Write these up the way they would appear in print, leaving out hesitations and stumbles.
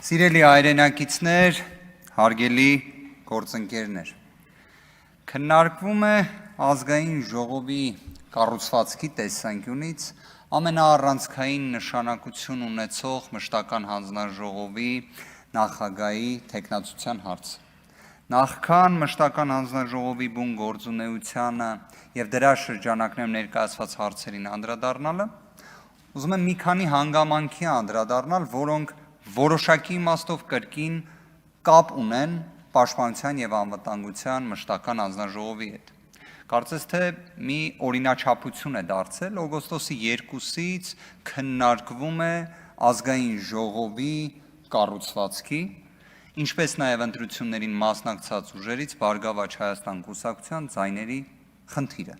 Սիրելի հայրենակիցներ, հարգելի գործընկերներ, քննարկվում է ազգային ժողովի կառուցվածքի տեսանկյունից ամենաառանցքային նշանակություն ունեցող մշտական հանձնաժողովի նախագահի թեկնածության հարցը։ Նախքան մշտական հանձնաժողովի բուն գործունեությանը եւ դրա շրջանակներում ներկայացված հարցերին անդրադառնալը, ուզում եմ մի քանի հանգամանքի անդրադառնալ, որոնք որոշակի իմաստով կրկին կապ ունեն պաշտպանության եւ անվտանգության մշտական հանձնաժողովի հետ։ Կարծես թե մի օրինաչափություն է դարձել օգոստոսի 2-ից քննարկվում է ազգային ժողովի կառուցվածքի, ինչպես նաեւ ընտրություններին մասնակցած ուժերից Բարգավաճ Հայաստան կուսակցության ձայների խնդիրը։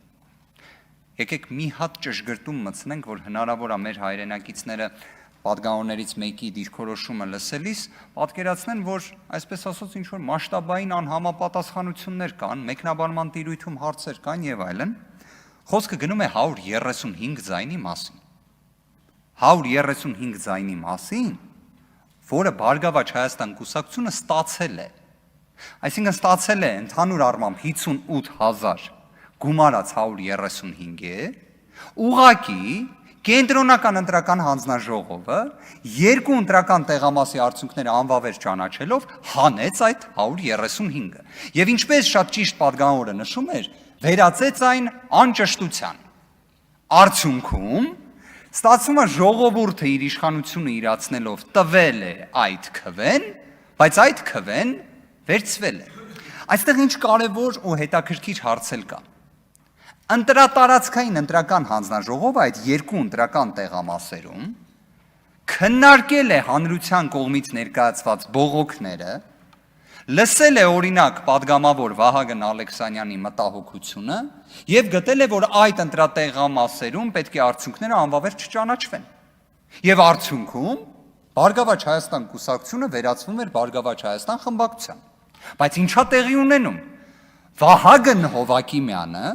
Եկեք մի հատ ճշգրտում մտցնենք, որ հնարավոր է մեր հայրենակիցները պատգամավորներից մեկի դիրքորոշումը լսելիս պատկերացնեն, որ այսպես ասած ինչ-որ մասշտաբային անհամապատասխանություններ կան, մեկնաբանման տիրույթում հարցեր կան եւ այլն, խոսքը գնում է 135 ձայնի մասին։ 135 ձայնի մասին, որը Բարգավաճ Հայաստան կուսակցությունը ստացել է։ Այսինքն ստացել է ընդհանուր առմամբ 58000 գումարած 135-է, ուղղակի Կենտրոնական ընտրական հանձնաժողովը երկու ընտրական տեղամասի արդյունքները անվավեր ճանաչելով հանեց այդ 135-ը եւ ինչպես շատ ճիշտ պատգամավորը նշում էր, վերածեց այն անճշտության։ Արդյունքում ստացվում է ժողովուրդը իր իշխանությունը իրացնելով տվել է այդ քվեն, բայց այդ քվեն վերցվել է։ Այստեղ ինչ կարևոր ու հետաքրքիր հարցեր կա։ Ընտրատարածքային ընտրական հանձնաժողովը այդ երկու ընտրական տեղամասերում քննարկել է հանրության կողմից ներկայացված բողոքները, լսել է օրինակ պատգամավոր Վահագն Ալեքսանյանի մտահոգությունը եւ գտել է, որ այդ ընտրատեղամասերում պետք է արդյունքները անվավեր չճանաչվեն։ Եւ արդյունքում Բարգավաճ Հայաստան կուսակցությունը վերածվում էր Բարգավաճ Հայաստան խմբակցության։ Բայց ինչա տեղի ունենում։ Վահագն Հովակիմյանը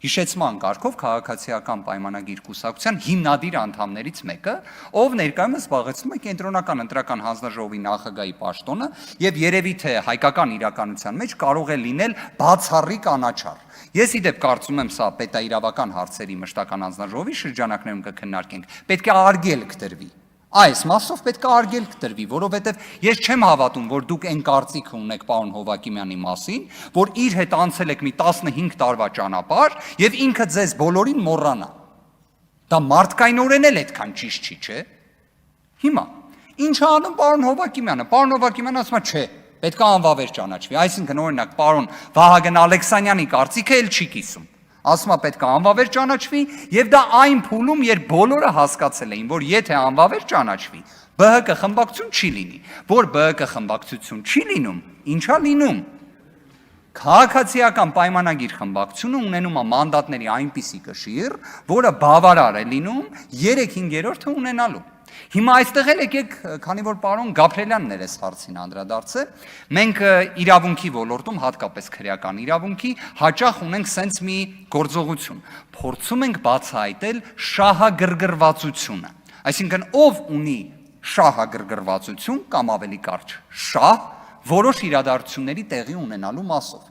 հիշեցման կարգով քաղաքացիական պայմանագիր կուսակցության հիմնադիր անդամներից մեկը, ով ներկայումս զբաղեցնում է կենտրոնական ընտրական հանձնաժողովի նախագահի պաշտոնը եւ երևի թե հայկական իրականության մեջ կարող է լինել բացառիկ անաչառ։ Ես իդեպ կարծում եմ սա պետաիրավական հարցերի մշտական հանձնաժողովի շրջանակներում կքննարկենք, պետք է արգելք դրվի։ Այս մասով պետք է արգելք դրվի, որովհետև ես չեմ հավատում, որ դուք այն կարծիքը ունեք պարոն Հովակիմյանի մասին, որ իր հետ անցել եք մի 15 տարվա ճանապարհ եւ ինքը ձեզ բոլորին մոռանա։ Դա մարդկայնորեն էլ այդքան ճիշտ չի, չէ՞։ Հիմա ինչ է անում պարոն Հովակիմյանը։ Պարոն Հովակիմյանը ասում է, չէ, պետք է անվավեր ճանաչվի։ Այսինքն օրինակ պարոն Վահագն Ալեքսանյանի կարծիքը էլ չի կիսում։ Ասում է պետք է անվավեր ճանաչվի եւ դա այն փուլում, երբ բոլորը հասկացել էին, որ եթե անվավեր ճանաչվի, ԲՀԿ խմբակցություն չի լինի, որ ԲՀԿ խմբակցություն չի լինում, ինչա լինում։ Քաղաքացիական պայմանագիր խմբակցությունը ունենում է մանդատների այնպիսի կշիռ, որը բավարար է լինում 3/5-ը ունենալու։ Հիմա այստեղ էլ եկեք, քանի որ պարոն Գաբրելյանն էր այս հարցին անդրադարձել, մենք իրավունքի ոլորտում, հատկապես քրեական իրավունքի, հաճախ ունենք սենց մի գործողություն։ Փորձում ենք բացահայտել շահագրգռվածությունը։ Այսինքն ով ունի շահագրգռվածություն կամ ավելի կարճ շահ, որոշ իրադարձությունների տեղի ունենալու մասով։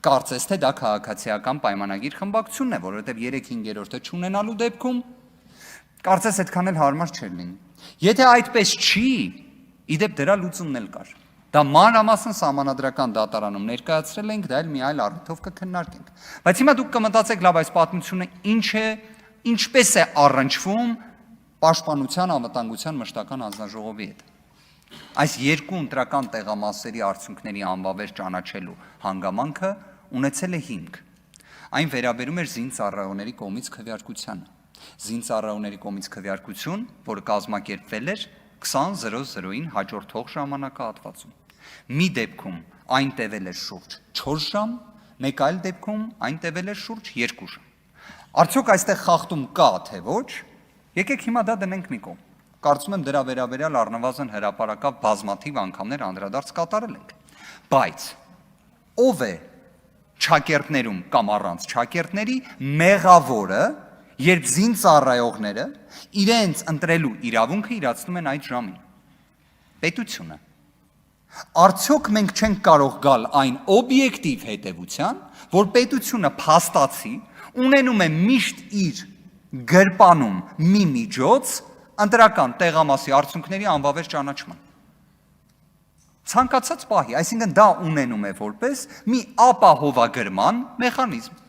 Կարծես թե դա քաղաքացիական պայմանագիր խմբակցությունն է, որովհետև 3/5-ը չունենալու դեպքում կարծես այդքան էլ հարմար չէր լինի։ Եթե այդպես չի, իդեպ դրա լուծումն էլ կար։ Դա մանրամասն սահմանադրական դատարանում ներկայացրել ենք, դա էլ մի այլ առիթով կքննարկենք։ Բայց հիմա դուք կմտածեք, լավ, այս պատմությունը ինչ է, ինչպես է առնչվում պաշտպանության անվտանգության մշտական հանձնաժողովի հետ։ Այս երկու ընտրական տեղամասերի արդյունքների անվավեր ճանաչելու հանգամանքը ունեցել է հիմք։ Այն վերաբերում էր զինծառայողների կողմից քվեարկությանը։ Զինծառայողների կողմից քվեարկություն, որը կազմակերպվել էր 20:00-ին հաջորդող ժամանակահատվածում։ Մի դեպքում այն տևել էր շուրջ 4 ժամ, մեկ այլ դեպքում այն տևել էր շուրջ 2 ժամ։ Արդյոք այստեղ խախտում կա, թե ոչ, եկեք հիմա դա դնենք մի կողմ։ Կարծում եմ դրա վերաբերյալ առնվազն հրապարակավ բազմաթիվ անգամներ անդրադարձ կատարել ենք։ Բայց ով է չակերտներում կամ առանց չակերտների մեղավորը, երբ զինծառայողները իրենց ընտրելու իրավունքը իրացնում են այդ ժամին։ պետությունը։ Արդյոք մենք չենք կարող գալ այն օբյեկտիվ հետևության, որ պետությունը փաստացի ունենում է միշտ իր գրպանում մի միջոց ընտրական տեղամասի արդյունքների անվավեր ճանաչման։ Ցանկացած պահի, այսինքն դա ունենում է որպես մի ապահովագրման մեխանիզմ։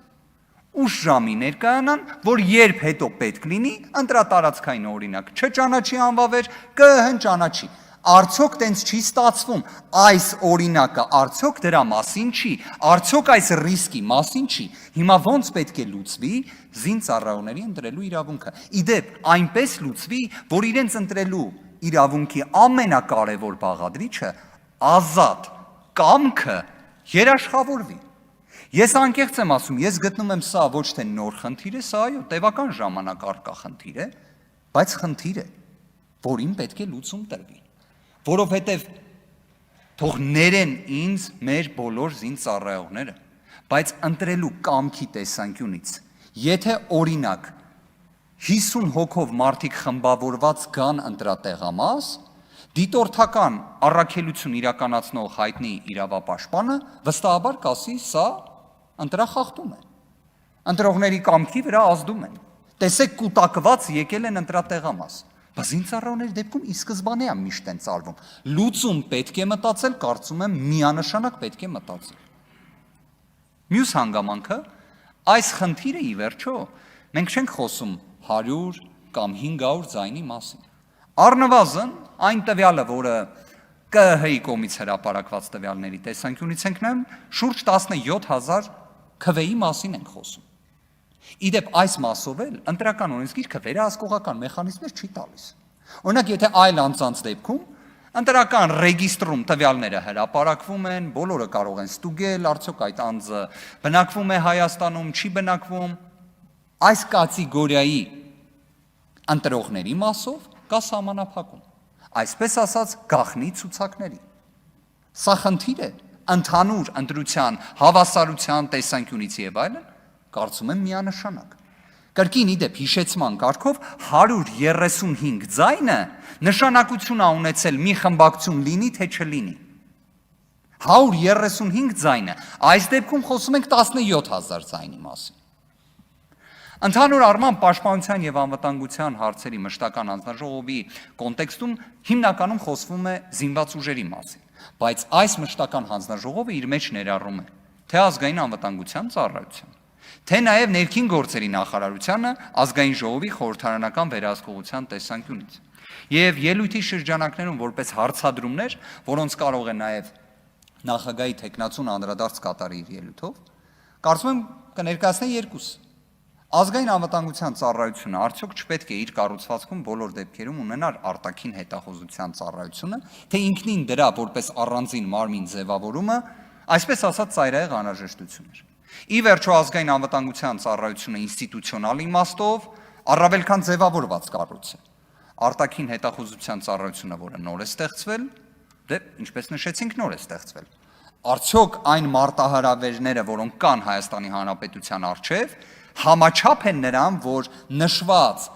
Ուշ ժամի ներկայանան, որ երբ հետո պետք լինի, ընտրատարածքային օրինակ չճանաչի անվավեր, կհնճանաչի։ Արդյոք տենց չի ստացվում, այս օրինակը արդյոք դրա մասին չի, արդյոք այս ռիսկի մասին չի, հիմա ոնց պետք է լուծվի զինծառայողների ընտրելու իրավունքը։ Իդեպ, այնպես լուծվի, որ իրենց ընտրելու իրավունքի ամենակարևոր բաղադրիչը ազատ կամքը երաշխավորվի։ Ես անկեղծ եմ ասում, ես գտնում եմ սա ոչ թե նոր խնդիր է, սա այո, տևական ժամանակ առկա խնդիր է, բայց խնդիր է, որին պետք է լուծում տրվի։ Որովհետև թող ներեն ինձ մեր բոլոր զինծառայողները, բայց ընտրելու կամքի տեսանկյունից, եթե օրինակ 50 հոգով մարդիկ խմբավորված գան ընտրատեղամաս, դիտորդական առաքելություն իրականացնող հայտնի իրավապաշտպանը վստահաբար կասի, սա ընտրախախտում է, ընտրողների կամքի վրա ազդում են, տեսեք կուտակված եկել են ընտրատեղամաս, բայց զինծառայողների դեպքում ի սկզբանե է միշտ են ծարվում, լուծում պետք է մտածել, կարծում եմ միանշանակ պետք է մտածել։ Մյուս հանգամանքը, այս խնդիրը ի վերջո, մենք չենք խոսում 100 կամ 500 ձայնի մասին։ Առնվազն այն տվյալը, որը ԿԸՀ-ի կողմից հրապարակված տվյալների տեսանկյունից ենք նայում, շուրջ 17,000 քվեի մասին ենք խոսում։ Իդեպ այս մասով էլ ընտրական օրենսգիրքը վերահսկողական մեխանիզմներ չի տալիս։ Օրինակ, եթե այլ անձանց դեպքում ընտրական ռեգիստրում տվյալները հրապարակվում են, բոլորը կարող են ստուգել, արդյոք այդ անձը բնակվում է Հայաստանում, չի բնակվում, այս կատեգորիայի ընտրողների մասով կա սահմանափակում, այսպես ասած գաղտնի ցուցակների։ Սա խնդիր է ընդհանուր ընտրության հավասարության տեսանկյունից եւ այլն, կարծում եմ միանշանակ։ Կրկին իդեպ հիշեցման կարգով 135 ձայնը նշանակություն է ունեցել մի խմբակցություն լինի թե չլինի։ 135 ձայնը, այս դեպքում խոսում ենք 17,000 ձայնի մասին։ Ընդհանուր առմամբ պաշտպանության եւ անվտանգության հարցերի մշտական հանձնաժողովի կոնտեքստում հիմնականում խոսվում է զինված ուժերի մասին, բայց այս մշտական հանձնաժողովը իր մեջ ներառում է թե ազգային անվտանգության ծառայության, թե նաև ներքին գործերի նախարարությանը ազգային ժողովի խորհրդարանական վերահսկողության տեսանկյունից։ Եվ ելույթի շրջանակներում որպես հարցադրումներ, որոնց կարող է նաև նախագահի թեկնածուն անդրադարձ կատարի իր ելույթով, կարծում եմ կներկայացնեն երկուս։ Ազգային անվտանգության ծառայությունը արդյոք չպետք է իր կառուցվածքում բոլոր դեպքերում ունենար արտաքին հետախուզության ծառայությունը, թե ինքնին դրա որպես առանձին մարմին ձևավորումը, այսպես ասած ծայրահեղ անհրաժեշտություն էր։ Ի վերջո ազգային անվտանգության ծառայությունը ինստիտուցիոնալ իմաստով առավել քան ձևավորված կառույց է։ Արտաքին հետախուզության ծառայությունը, որը նոր է ստեղծվել, դե ինչպես նշեցինք, նոր է ստեղծվել։ Արդյոք այն մարտահրավերները, որոնք կան Հայաստանի Հանրապետության առջև, համաչափ են նրան, որ նշված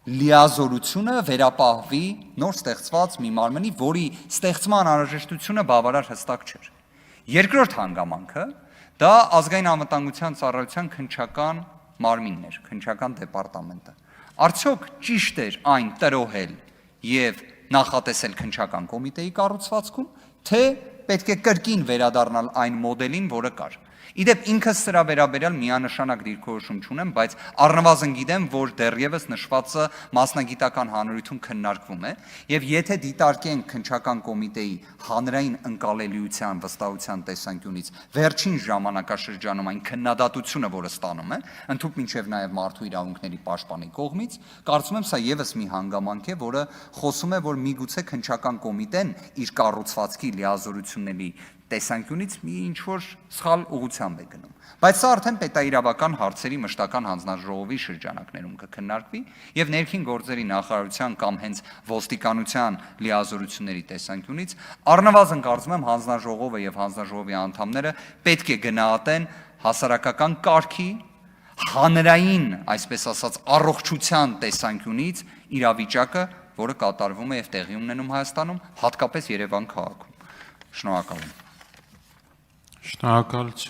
լիազորությունը վերապահվի նոր ստեղծված մի մարմնի, որի ստեղծման անհրաժեշտությունը բավարար հստակ չէր։ Երկրորդ հանգամանքը դա ազգային անվտանգության ծառայության քննչական մարմինն էր, քննչական դեպարտամենտը։ Արդյոք ճիշտ էր այն տրոհել եւ նախատեսել քննչական կոմիտեի կառուցվածքում, թե պետք է կրկին վերադառնալ այն մոդելին, որը կար։ Իդեպ ինքս սրա վերաբերյալ միանշանակ դիրքորոշում չունեմ, բայց առնվազն գիտեմ, որ դեռևս նշվածը մասնագիտական հանրությունում քննարկվում է, եւ եթե դիտարկենք քննչական կոմիտեի հանրային ընկալելիության վստահության տեսանկյունից վերջին ժամանակաշրջանում այն քննադատությունը, որը ստանում է, ընդհանուր մինչեւ նաեւ մարդու իրավունքների պաշտպանի կողմից, կարծում եմ սա եւս մի հանգամանք է, որը խոսում է, որ միգուցե քննչական կոմիտեն իր կառուցվածքի լիազորությունների տեսանկյունից մի ինչ-որ սխալ ուղղությամբ է գնում։ Բայց սա արդեն պետաիրավական հարցերի մշտական հանձնաժողովի շրջանակներում կքննարկվի եւ ներքին գործերի նախարարության կամ հենց ոստիկանության լիազորությունների տեսանկյունից առնվազն կարծում եմ հանձնաժողովը եւ հանձնաժողովի անդամները պետք է գնահատեն հասարակական կարգի հանրային, այսպես ասած, առողջության տեսանկյունից իրավիճակը որը կատարվում է եւ տեղի ունենում Հայաստանում, հատկապես Երևան քաղաքում։ Շնորհակալ եմ։ Շնորհակալություն։